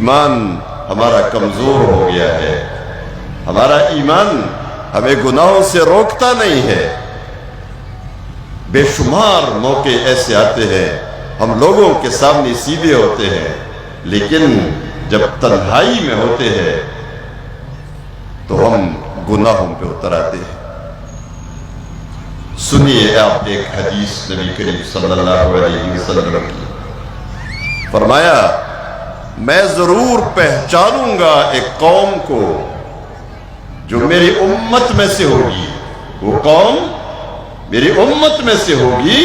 ایمان ہمارا کمزور ہو گیا ہے، ہمارا ایمان ہمیں گناہوں سے روکتا نہیں ہے۔ بے شمار موقع ایسے آتے ہیں ہم لوگوں کے سامنے سیدھے ہوتے ہیں، لیکن جب تنہائی میں ہوتے ہیں تو ہم گناہوں پہ اتر آتے ہیں۔ سنیے آپ ایک حدیث نبی کریم صلی اللہ علیہ وسلم کی، فرمایا میں ضرور پہچانوں گا ایک قوم کو جو میری امت میں سے ہوگی، وہ قوم میری امت میں سے ہوگی،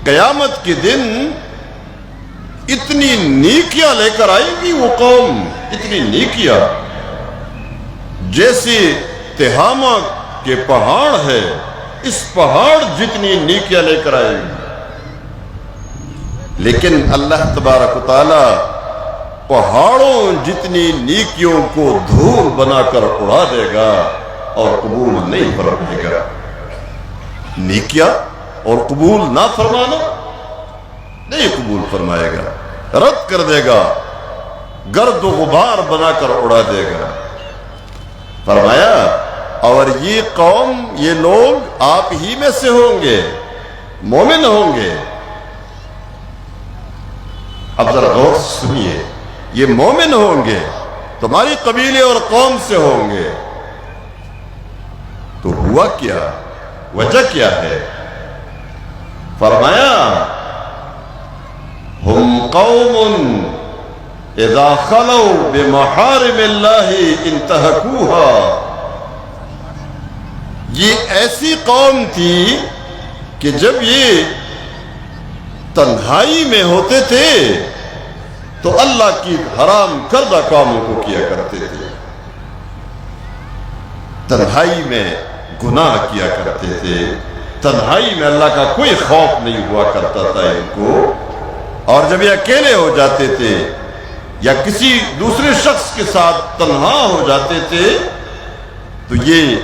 قیامت کے دن اتنی نیکیاں لے کر آئے گی وہ قوم، اتنی نیکیاں جیسے تہامہ کے پہاڑ ہے، اس پہاڑ جتنی نیکیاں لے کر آئے گی، لیکن اللہ تبارک و تعالی پہاڑوں جتنی نیکیوں کو دھول بنا کر اڑا دے گا اور قبول نہیں فرمائے گا۔ نیکیاں اور قبول نہ فرمانا نہیں قبول فرمائے گا، رد کر دے گا، گرد و غبار بنا کر اڑا دے گا۔ فرمایا اور یہ قوم، یہ لوگ آپ ہی میں سے ہوں گے، مومن ہوں گے۔ اب ذرا غور سنیے، یہ مومن ہوں گے، تمہاری قبیلے اور قوم سے ہوں گے، تو ہوا کیا؟ وجہ کیا ہے؟ فرمایا ہم قوم اذا خلوا بمحارم اللہ انتہکوها، یہ ایسی قوم تھی کہ جب یہ تنہائی میں ہوتے تھے تو اللہ کی حرام کردہ کاموں کو کیا کرتے تھے، تنہائی میں گناہ کیا کرتے تھے، تنہائی میں اللہ کا کوئی خوف نہیں ہوا کرتا تھا ان کو، اور جب یہ اکیلے ہو جاتے تھے یا کسی دوسرے شخص کے ساتھ تنہا ہو جاتے تھے تو یہ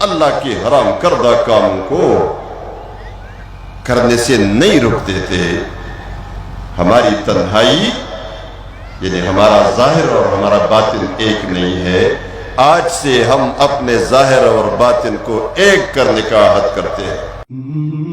اللہ کے حرام کردہ کاموں کو کرنے سے نہیں رکتے تھے۔ ہماری تنہائی یعنی ہمارا ظاہر اور ہمارا باطن ایک نہیں ہے، آج سے ہم اپنے ظاہر اور باطن کو ایک کرنے کا عہد کرتے ہیں۔